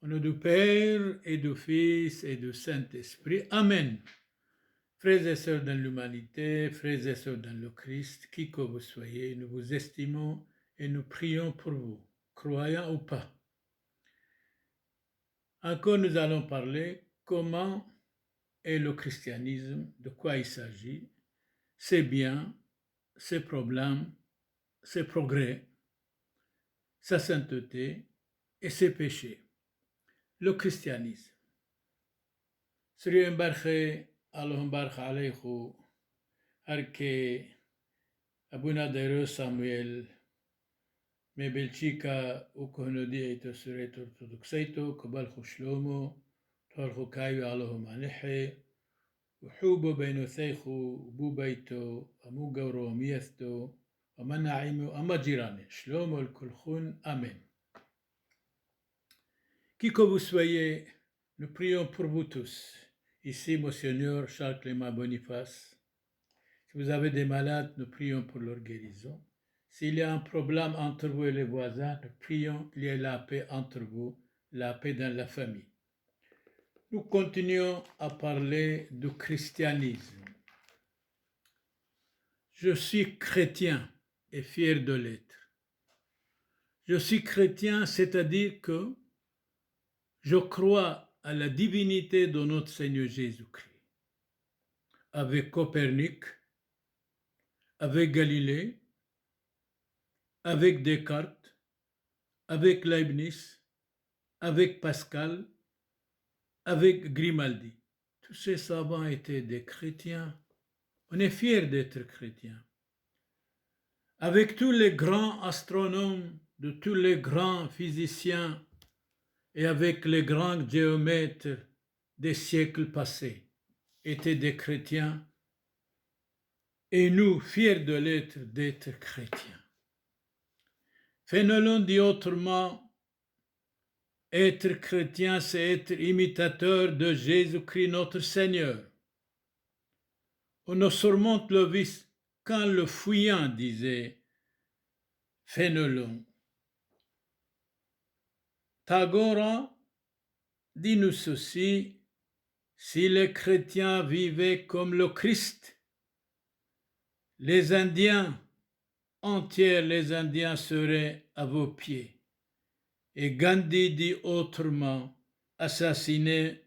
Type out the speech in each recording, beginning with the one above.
Au nom du Père et du Fils et du Saint-Esprit. Amen. Frères et sœurs dans l'humanité, frères et sœurs dans le Christ, qui que vous soyez, nous vous estimons et nous prions pour vous, croyants ou pas. Encore nous allons parler comment est le christianisme, de quoi il s'agit, ses biens, ses problèmes, ses progrès, sa sainteté et ses péchés. Le christianisme. Sri Mbarche, Allahum Barche Aleihu, Arke, Abuna Dero Samuel, Mebelchika, Ukohnodi Eito Suret Orthodoxeito, Kobal Shlomo, Torho Kayu Allahum Alehe, Uhubo Benotheichu, Bubaito, Amugaro Miesto, Amanaimu, Amajirane, Shlomo el Kulchun, Amen. Qui que vous soyez, nous prions pour vous tous. Ici, Monseigneur Charles-Clément Boniface. Si vous avez des malades, nous prions pour leur guérison. S'il y a un problème entre vous et les voisins, nous prions qu'il y ait la paix entre vous, la paix dans la famille. Nous continuons à parler du christianisme. Je suis chrétien et fier de l'être. Je suis chrétien, c'est-à-dire que je crois à la divinité de notre Seigneur Jésus-Christ. Avec Copernic, avec Galilée, avec Descartes, avec Leibniz, avec Pascal, avec Grimaldi. Tous ces savants étaient des chrétiens. On est fiers d'être chrétiens. Avec tous les grands astronomes, de tous les grands physiciens et avec les grands géomètres des siècles passés, étaient des chrétiens. Et nous, fiers de l'être, d'être chrétiens. Fénelon dit autrement, être chrétien, c'est être imitateur de Jésus-Christ notre Seigneur. On nous surmonte le vice quand le fuyant disait Fénelon. Tagore dit-nous ceci, si les chrétiens vivaient comme le Christ, les Indiens, entiers les Indiens seraient à vos pieds. Et Gandhi dit autrement, assassiné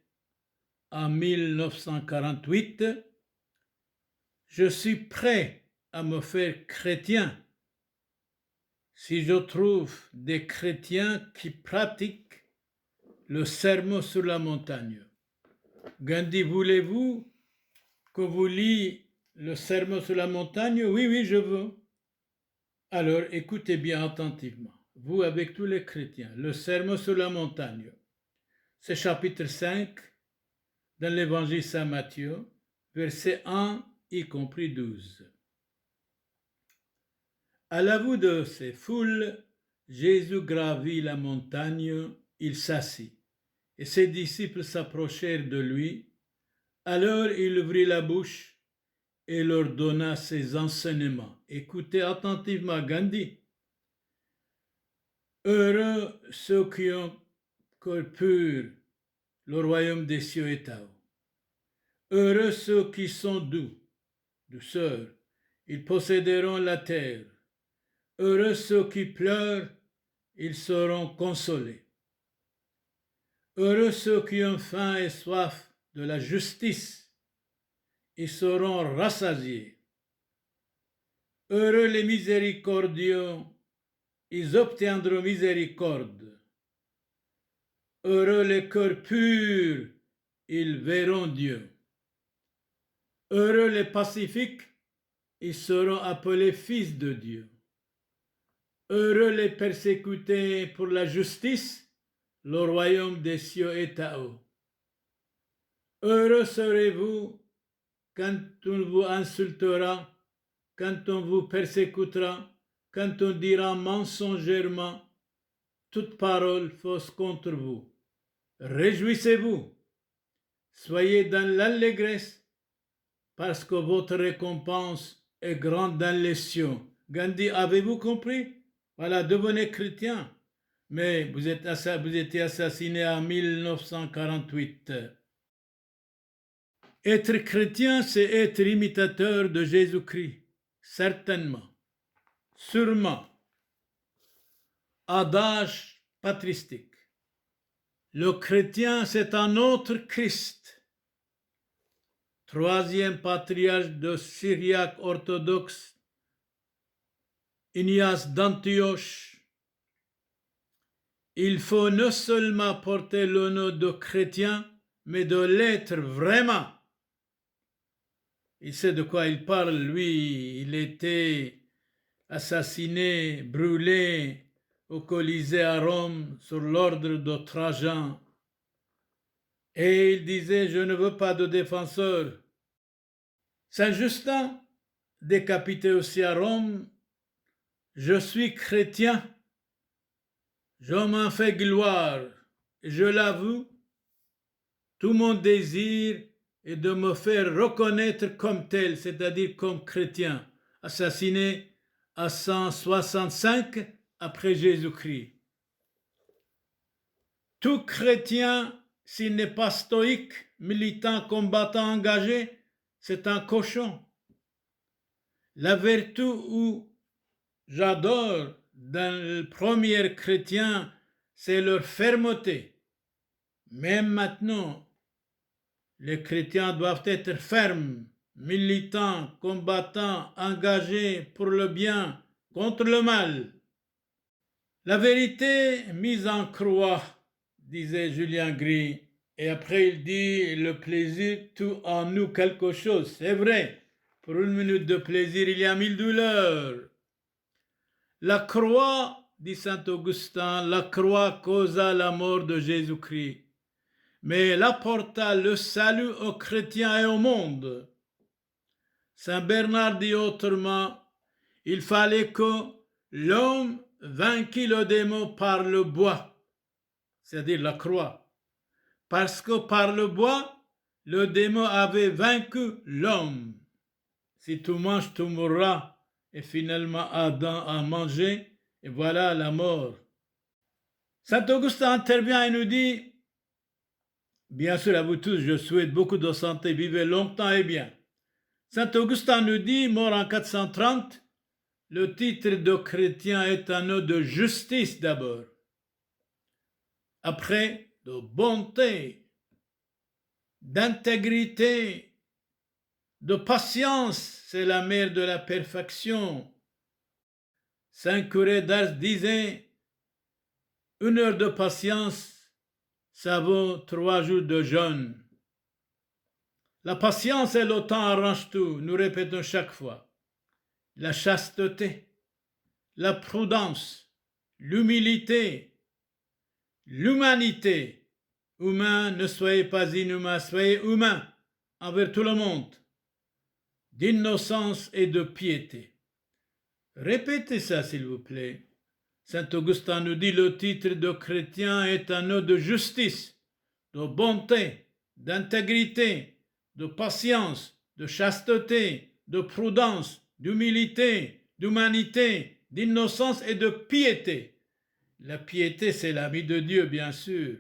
en 1948, je suis prêt à me faire chrétien si je trouve des chrétiens qui pratiquent le sermon sur la montagne. Gandhi, voulez-vous que vous lisiez le sermon sur la montagne? Oui, je veux. Alors, écoutez bien attentivement. Vous avec tous les chrétiens, le sermon sur la montagne, c'est chapitre 5 dans l'évangile Saint Matthieu, verset 1 y compris 12. À la vue de ces foules, Jésus gravit la montagne, il s'assit, et ses disciples s'approchèrent de lui. Alors il ouvrit la bouche et leur donna ses enseignements. Écoutez attentivement Gandhi. Heureux ceux qui ont cœur pur, le royaume des cieux est à eux. Heureux ceux qui sont douceurs, ils posséderont la terre. Heureux ceux qui pleurent, ils seront consolés. Heureux ceux qui ont faim et soif de la justice, ils seront rassasiés. Heureux les miséricordieux, ils obtiendront miséricorde. Heureux les cœurs purs, ils verront Dieu. Heureux les pacifiques, ils seront appelés fils de Dieu. Heureux les persécutés pour la justice, le royaume des cieux est à eux. Heureux serez-vous quand on vous insultera, quand on vous persécutera, quand on dira mensongèrement toute parole fausse contre vous. Réjouissez-vous, soyez dans l'allégresse, parce que votre récompense est grande dans les cieux. Gandhi, avez-vous compris? Voilà, devenez chrétien. mais vous étiez assassiné en 1948. Être chrétien, c'est être imitateur de Jésus-Christ, certainement, sûrement. Adage patristique. Le chrétien, c'est un autre Christ. Troisième patriarche de Syriaque orthodoxe, Ignace d'Antioche. Il faut non seulement porter le nom de chrétien, mais de l'être vraiment. Il sait de quoi il parle, lui. Il était assassiné, brûlé au Colisée à Rome sur l'ordre de Trajan. Et il disait, je ne veux pas de défenseur. Saint Justin, décapité aussi à Rome, je suis chrétien, je m'en fais gloire, je l'avoue, tout mon désir est de me faire reconnaître comme tel, c'est-à-dire comme chrétien, assassiné à 165 après Jésus-Christ. Tout chrétien, s'il n'est pas stoïque, militant, combattant, engagé, c'est un cochon. La vertu où j'adore dans le premier chrétien, c'est leur fermeté. Même maintenant, les chrétiens doivent être fermes, militants, combattants, engagés pour le bien, contre le mal. La vérité mise en croix, disait Julien Gris. Et après il dit, le plaisir tout en nous quelque chose. C'est vrai, pour une minute de plaisir, il y a 1000 douleurs. La croix, dit saint Augustin, la croix causa la mort de Jésus-Christ, mais elle apporta le salut aux chrétiens et au monde. Saint Bernard dit autrement, il fallait que l'homme vainquît le démon par le bois, c'est-à-dire la croix, parce que par le bois, le démon avait vaincu l'homme. Si tu manges, tu mourras. Et finalement, Adam a mangé, et voilà la mort. Saint Augustin intervient et nous dit, bien sûr à vous tous, je souhaite beaucoup de santé, vivez longtemps et bien. Saint Augustin nous dit, mort en 430, le titre de chrétien est un nom de justice d'abord, après de bonté, d'intégrité, de patience, c'est la mère de la perfection. Saint Curé d'Ars disait, 1 heure de patience, ça vaut 3 jours de jeûne. La patience et le temps arrangent tout, nous répétons chaque fois. La chasteté, la prudence, l'humilité, l'humanité. Humain, ne soyez pas inhumain, soyez humain envers tout le monde, d'innocence et de piété. Répétez ça, s'il vous plaît. Saint Augustin nous dit le titre de chrétien est un nom de justice, de bonté, d'intégrité, de patience, de chasteté, de prudence, d'humilité, d'humanité, d'innocence et de piété. La piété, c'est l'ami de Dieu, bien sûr.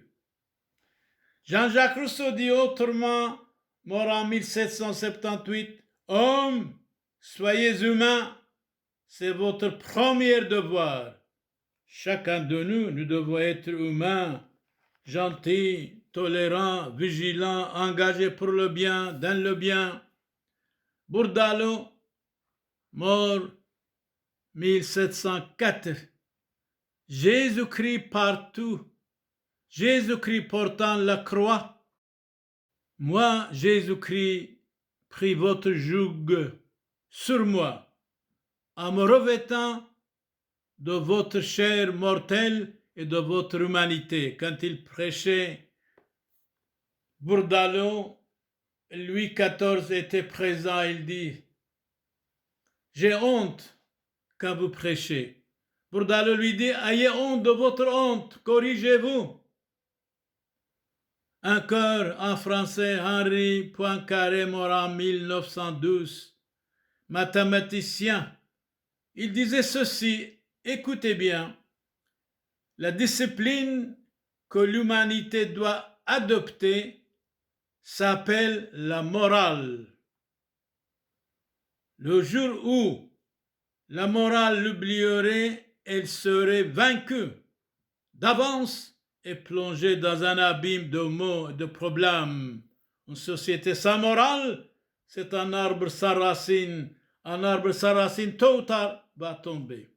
Jean-Jacques Rousseau dit autrement, mort en 1778, « Homme, soyez humain, c'est votre premier devoir. » Chacun de nous, nous devons être humains, gentils, tolérants, vigilants, engagés pour le bien, dans le bien. Burdalo, mort 1704. Jésus-Christ partout, Jésus-Christ portant la croix. Moi, Jésus-Christ, pris votre joug sur moi, en me revêtant de votre chair mortelle et de votre humanité. Quand il prêchait, Burdalo, Louis XIV était présent, il dit, j'ai honte quand vous prêchez. Burdalo lui dit, ayez honte de votre honte, corrigez-vous. Encore en français, Henri Poincaré, mort en 1912, mathématicien, il disait ceci, écoutez bien, La discipline que l'humanité doit adopter s'appelle la morale. Le jour où la morale l'oublierait, elle serait vaincue d'avance et plongée dans un abîme de maux et de problèmes. Une société sans morale, c'est un arbre sans racines. Un arbre sans racines, tôt ou tard, va tomber.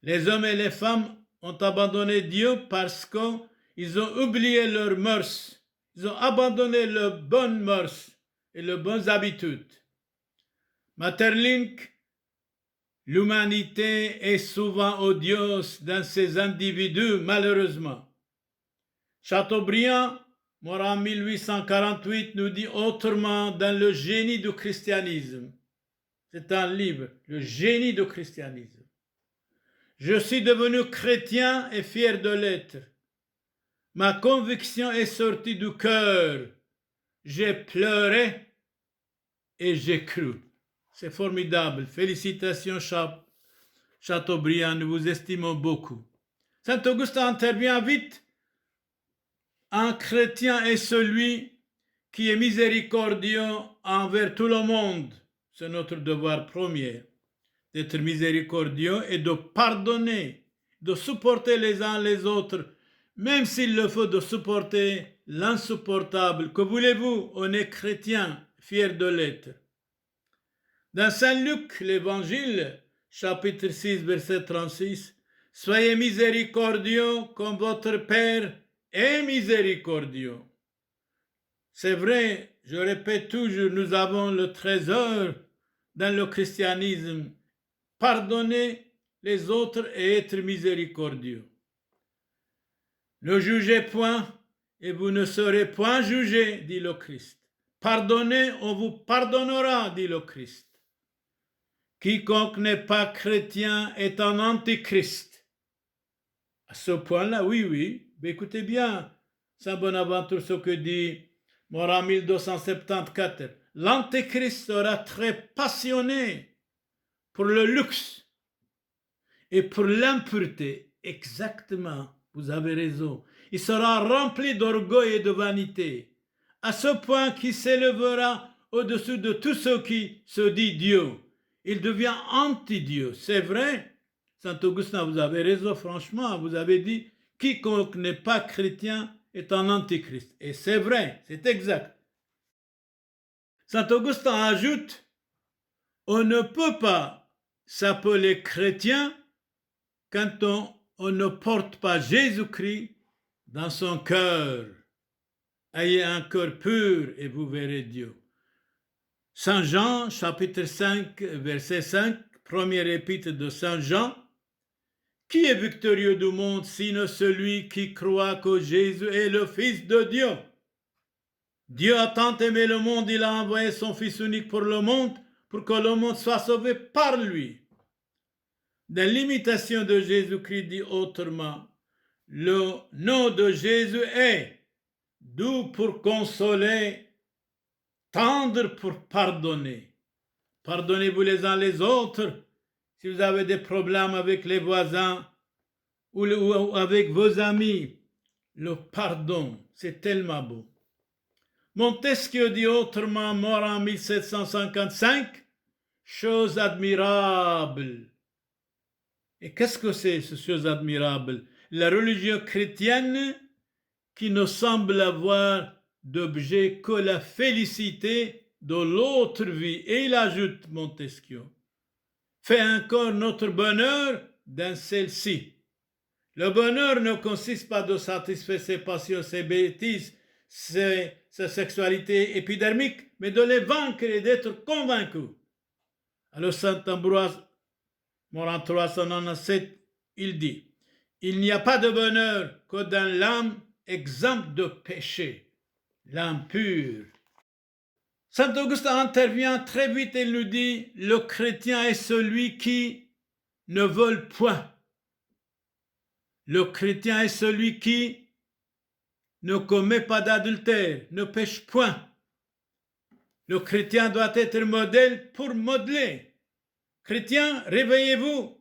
Les hommes et les femmes ont abandonné Dieu parce qu'ils ont oublié leurs mœurs. Ils ont abandonné leurs bonnes mœurs et leurs bonnes habitudes. Maeterlinck, l'humanité est souvent odieuse dans ces individus, malheureusement. Chateaubriand, mort en 1848, nous dit autrement dans Le génie du christianisme. C'est un livre, Le génie du christianisme. Je suis devenu chrétien et fier de l'être. Ma conviction est sortie du cœur. J'ai pleuré et j'ai cru. C'est formidable. Félicitations, Chateaubriand, nous vous estimons beaucoup. Saint Augustin intervient vite. Un chrétien est celui qui est miséricordieux envers tout le monde. C'est notre devoir premier, d'être miséricordieux et de pardonner, de supporter les uns les autres, même s'il le faut de supporter l'insupportable. Que voulez-vous? On est chrétien, fier de l'être. Dans Saint Luc, l'Évangile, chapitre 6, verset 36, « Soyez miséricordieux comme votre Père est miséricordieux. » C'est vrai, je répète toujours, nous avons le trésor dans le christianisme. Pardonner les autres et être miséricordieux. Ne jugez point et vous ne serez point jugés, dit le Christ. Pardonnez, on vous pardonnera, dit le Christ. Quiconque n'est pas chrétien est un antichrist. À ce point-là, oui, mais écoutez bien, Saint Bonaventure, ce que dit mort en 1274. L'antichrist sera très passionné pour le luxe et pour l'impureté. Exactement, vous avez raison. Il sera rempli d'orgueil et de vanité, à ce point qu'il s'élèvera au-dessus de tout ce qui se dit Dieu. Il devient anti-Dieu. C'est vrai, Saint Augustin, vous avez raison, franchement, vous avez dit quiconque n'est pas chrétien est un antichrist. Et c'est vrai, c'est exact. Saint Augustin ajoute, on ne peut pas s'appeler chrétien quand on ne porte pas Jésus-Christ dans son cœur. Ayez un cœur pur et vous verrez Dieu. Saint Jean, chapitre 5, verset 5, première épître de Saint Jean. Qui est victorieux du monde sinon celui qui croit que Jésus est le Fils de Dieu? Dieu a tant aimé le monde, il a envoyé son Fils unique pour le monde, pour que le monde soit sauvé par lui. Dans l'imitation de Jésus-Christ dit autrement, le nom de Jésus est doux pour consoler, tendre pour pardonner. Pardonnez-vous les uns les autres. Si vous avez des problèmes avec les voisins ou avec vos amis, le pardon, c'est tellement beau. Montesquieu dit autrement, mort en 1755, chose admirable. Et qu'est-ce que c'est, cette chose admirable? La religion chrétienne qui ne semble avoir d'objet que la félicité de l'autre vie. Et il ajoute, Montesquieu, fait encore notre bonheur dans celle-ci. Le bonheur ne consiste pas de satisfaire ses passions, ses bêtises, sa sexualité épidermique, mais de les vaincre et d'être convaincu. Alors Saint Ambroise, mort en 397, il dit, il n'y a pas de bonheur que dans l'âme exempte de péché, l'âme pure. Saint Augustin intervient très vite et nous dit, le chrétien est celui qui ne vole point. Le chrétien est celui qui ne commet pas d'adultère, ne pêche point. Le chrétien doit être modèle pour modeler. Chrétiens, réveillez-vous.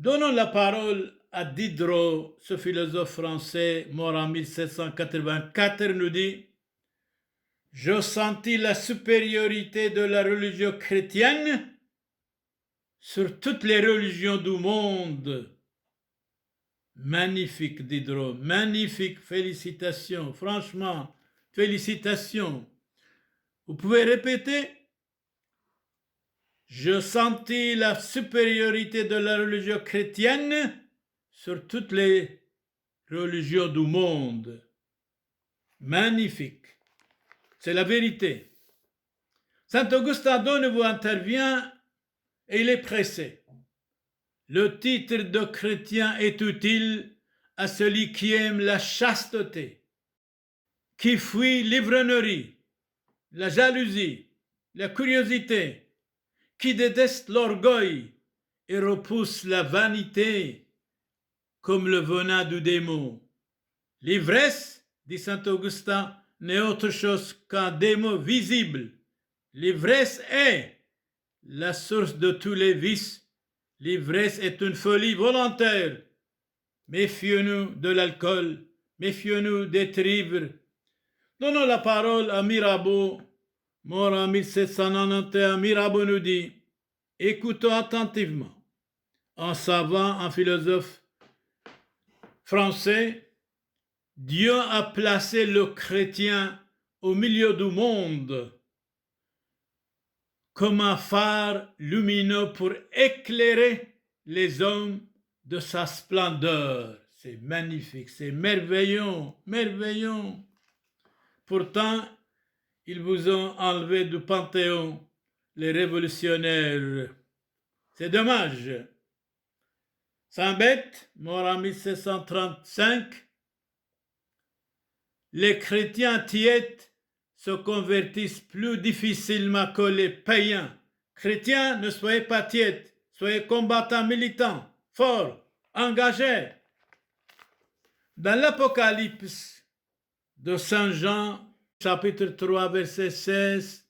Donnons la parole à Diderot, ce philosophe français mort en 1784, nous dit: je sentis la supériorité de la religion chrétienne sur toutes les religions du monde. Magnifique, Diderot, magnifique, félicitations, franchement, félicitations. Vous pouvez répéter? Je sentis la supériorité de la religion chrétienne sur toutes les religions du monde. Magnifique. C'est la vérité. Saint Augustin de nouveau intervient et il est pressé. Le titre de chrétien est utile à celui qui aime la chasteté, qui fuit l'ivrognerie, la jalousie, la curiosité, qui déteste l'orgueil et repousse la vanité comme le venin du démon. L'ivresse, dit saint Augustin, n'est autre chose qu'un démon visible. L'ivresse est la source de tous les vices. L'ivresse est une folie volontaire. Méfions-nous de l'alcool, méfions-nous d'être ivre. Donnons la parole à Mirabeau, mort en 1791. Mirabeau nous dit: écoutons attentivement. Un savant, un philosophe français, Dieu a placé le chrétien au milieu du monde comme un phare lumineux pour éclairer les hommes de sa splendeur. C'est magnifique, c'est merveilleux, merveilleux. Pourtant, ils vous ont enlevé du Panthéon, les révolutionnaires. C'est dommage. Saint-Beth, mort en 1735, les chrétiens tièdes se convertissent plus difficilement que les païens. Chrétiens, ne soyez pas tièdes, soyez combattants, militants, forts, engagés. Dans l'Apocalypse de Saint Jean, chapitre 3, verset 16,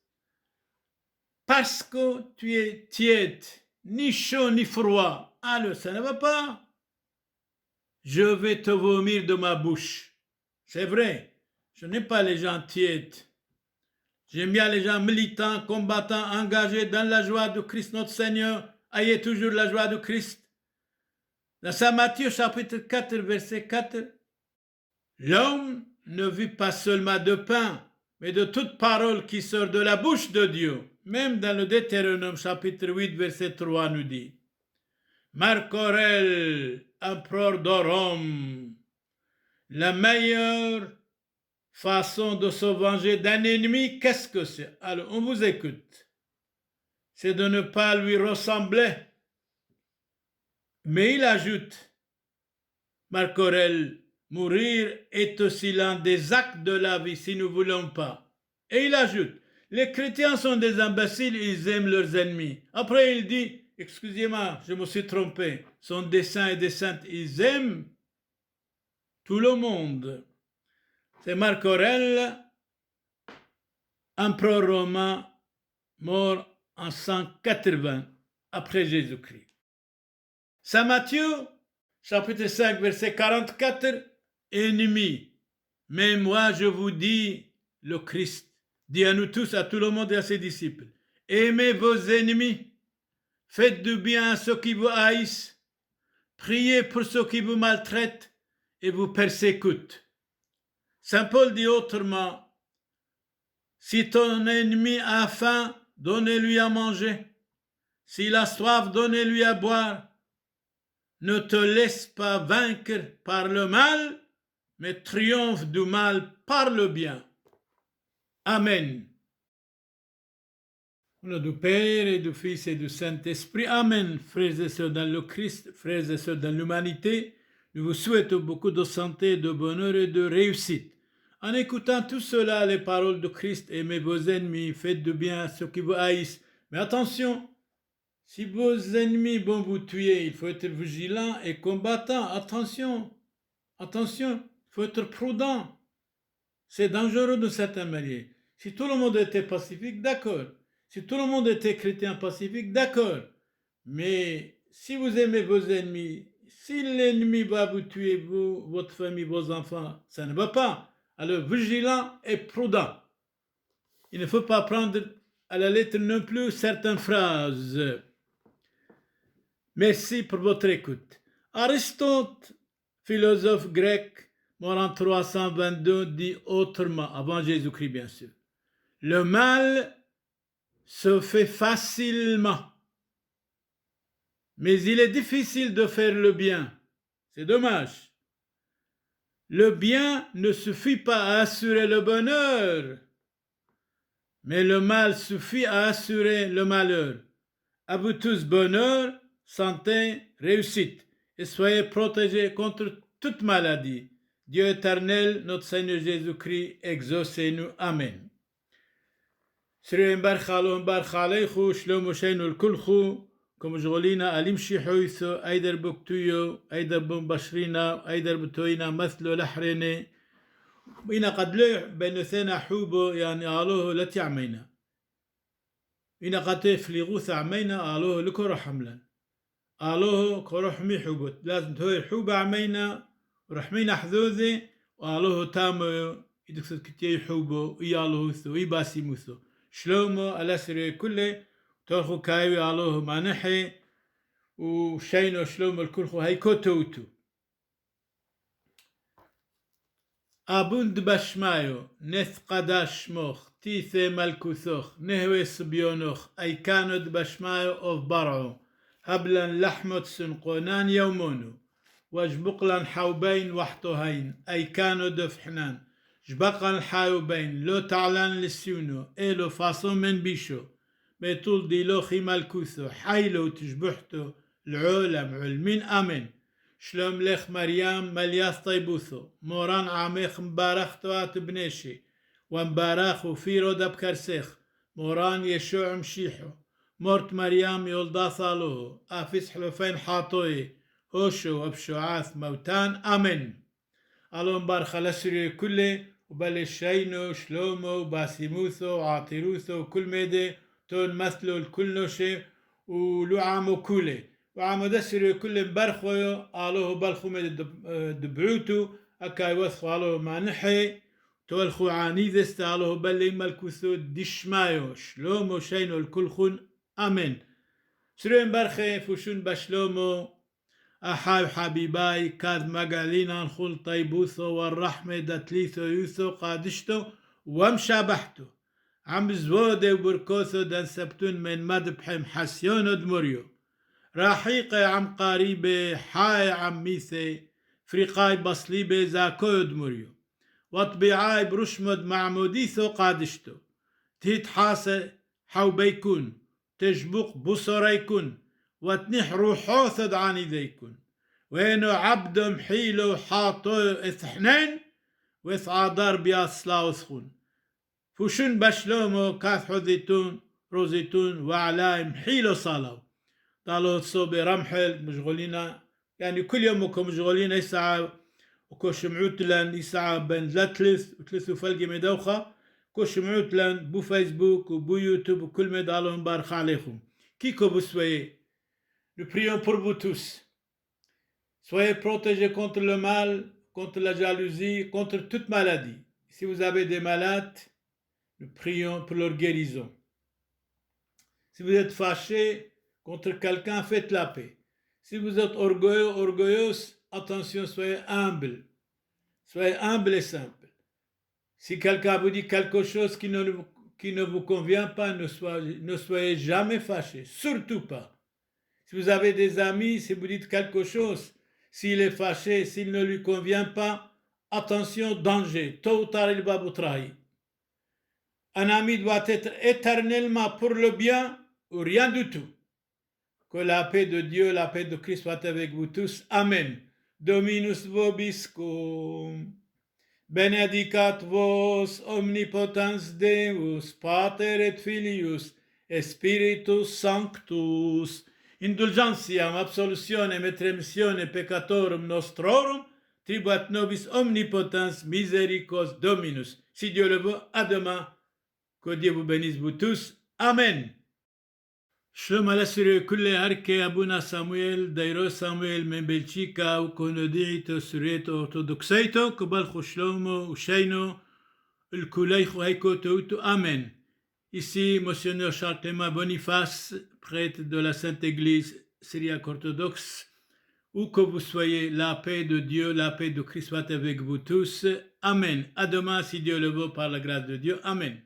parce que tu es tiède, ni chaud ni froid, alors ça ne va pas. Je vais te vomir de ma bouche. C'est vrai, je n'aime pas les gens tièdes. J'aime bien les gens militants, combattants, engagés dans la joie de Christ notre Seigneur. Ayez toujours la joie de Christ. Dans Saint Matthieu, chapitre 4, verset 4, l'homme ne vit pas seulement de pain, mais de toute parole qui sort de la bouche de Dieu. Même dans le Deutéronome, chapitre 8, verset 3, nous dit: Marc Aurèle, empereur de Rome, la meilleure façon de se venger d'un ennemi, qu'est-ce que c'est? Alors, on vous écoute. C'est de ne pas lui ressembler. Mais il ajoute, Marc Aurèle, mourir est aussi l'un des actes de la vie si nous ne voulons pas. Et il ajoute, les chrétiens sont des imbéciles, ils aiment leurs ennemis. Après, il dit, excusez-moi, je me suis trompé, sont des saints et des saintes, ils aiment tout le monde. C'est Marc Aurèle, empereur romain, mort en 180 après Jésus-Christ. Saint Matthieu, chapitre 5, verset 44, ennemis. Mais moi, je vous dis, le Christ dit à nous tous, à tout le monde et à ses disciples, aimez vos ennemis, faites du bien à ceux qui vous haïssent, priez pour ceux qui vous maltraitent et vous persécutent. Saint Paul dit autrement, si ton ennemi a faim, donnez-lui à manger. S'il a soif, donnez-lui à boire. Ne te laisse pas vaincre par le mal, mais triomphe du mal par le bien. Amen. Au nom du Père et du Fils et du Saint-Esprit. Amen. Frères et sœurs dans le Christ, frères et sœurs dans l'humanité, nous vous souhaitons beaucoup de santé, de bonheur et de réussite. En écoutant tout cela, les paroles de Christ, aimez vos ennemis, faites du bien à ceux qui vous haïssent. Mais attention, si vos ennemis vont vous tuer, il faut être vigilant et combattant. Attention, attention, il faut être prudent. C'est dangereux de certaines manières. Si tout le monde était pacifique, d'accord. Si tout le monde était chrétien pacifique, d'accord. Mais si vous aimez vos ennemis, si l'ennemi va vous tuer, vous, votre famille, vos enfants, ça ne va pas. Alors, vigilant et prudent. Il ne faut pas prendre à la lettre non plus certaines phrases. Merci pour votre écoute. Aristote, philosophe grec, mort en 322, dit autrement, avant Jésus-Christ bien sûr. Le mal se fait facilement, mais il est difficile de faire le bien. C'est dommage. Le bien ne suffit pas à assurer le bonheur, mais le mal suffit à assurer le malheur. À vous tous bonheur, santé, réussite, et soyez protégés contre toute maladie. Dieu éternel, notre Seigneur Jésus-Christ, exaucez-nous. Amen. سرين برخالون برخاليخو شلومو شينو الكلخو كم جغلينا ألمشي حويثو أيدر بكتويو أيدر بمبشرينا أيدر بتوينا مثلو لحريني إنا قد لوح بين ثنا حوبو يعني آلوه لتعمينا إنا قد تفليغوث عمينا آلوه لكرو حملا آلوه كروح حوبوت لازم تهوي حوبة عمينا ورحمينا حذوذي وآلوه تامو يدكسد كتير حوبو ويالوه ثو ويباسي موثو شلومو الأسري كله ترخو كايوي آلوه مانحي وشينو شلومو الكلخو هيكو توتو أبوند بشمايو نث قداش موخ تيثي ملكوثوخ نهوي صبيونوخ أي كانود بشمايو أوف برعو هبلن لحمت سنقونان يومونو وجبقلن حوبين وحطوهين أي كانوا دفحنان جبقلن حاوبين لو تعلن لسيونو إلو فاصو من بيشو بيطول ديلو خي ملكوثو حيلو تجبحتو العولم علمين أمن شلوم لخ مريم ملياس طيبوثو موران عميخ مبارختو بنيشي ومبارخو فيرو دبكرسيخ موران يشوع مشيحو مورت مريم يولدا صالوه أفيس حلوفين حاطوي هوشو وبشوعاث موتان أمن ألون بارخلسري كله وبلشينو شلومو باسيموثو وعاطيروثو وكل ميدي تون مثلو الكل نوشي ولعامو كله وعامو دسري كل مبرخويو آلوه بلخو ميدي دبعوتو أكاي وثخو آلوه مانحي تولخو عانيذست آلوه بلي ملكوثو دشمايو شلومو شينو الكل خون أمن سرين برخي فوشون بشلومو أحاي حبيباي كاذ مقالينا نخول طيبوثو والرحمة دتليثو يوثو قادشتو ومشابحتو عم زوودي وبركوثو دان سبتون من مدبحم حسيونو دمريو راحيقي عم قريبي حاي عم ميثي فريقاي بصليبي زاكو دمريو وطبيعاي برشمد معموديثو قادشتو تيت حاسة حو بيكون تجبق بصريكون وتنح روحوثد عاني ذيكون وينو عبد محيلو حاطو اثحنين وثعادار بياسلاوثخون فوشن بشلومو كاث حذيتون روزيتون وعلاي محيلو صالو طالو تصوبي رمحل مشغولين يعني كل يوم وكو مشغولين يسعى وكو شمعوت لان يسعى بين ثلاث وفلقي مدوخة كو شمعوت لان بو فيسبوك وبو يوتيوب وكل مدالهم بارخ عليكم كيكو بسوي. Nous prions pour vous tous. Soyez protégés contre le mal, contre la jalousie, contre toute maladie. Si vous avez des malades, nous prions pour leur guérison. Si vous êtes fâché contre quelqu'un, faites la paix. Si vous êtes orgueilleux, orgueilleuse, attention, soyez humble. Soyez humble et simple. Si quelqu'un vous dit quelque chose qui ne vous convient pas, ne soyez jamais fâché, surtout pas. Si vous avez des amis, si vous dites quelque chose, s'il est fâché, s'il ne lui convient pas, attention, danger, tôt ou tard il va vous trahir. Un ami doit être éternellement pour le bien ou rien du tout. Que la paix de Dieu, la paix de Christ soit avec vous tous. Amen. Dominus vobiscum. Benedicat vos omnipotens Deus, Pater et Filius, et Spiritus Sanctus. Indulgentiam absolutionem et remissionem peccatorum nostrorum, tribuat nobis omnipotens misericors Dominus. Si Dieu le veut, à demain. Que Dieu vous bénisse, vous tous. Amen. שלום על אסירי כולי ערכי אבונה סמואל, דיירו סמואל מבלצ'יקה וקונודיעיתו סורייתו אורתודוקסייתו, קבלכו שלומו ושיינו, ולכולייכו היכו תאותו, Amen. Ici, Monseigneur Charles Clément Boniface, prêtre de la Sainte Église syriaque orthodoxe, où que vous soyez, la paix de Dieu, la paix de Christ soit avec vous tous. Amen. À demain, si Dieu le veut, par la grâce de Dieu. Amen.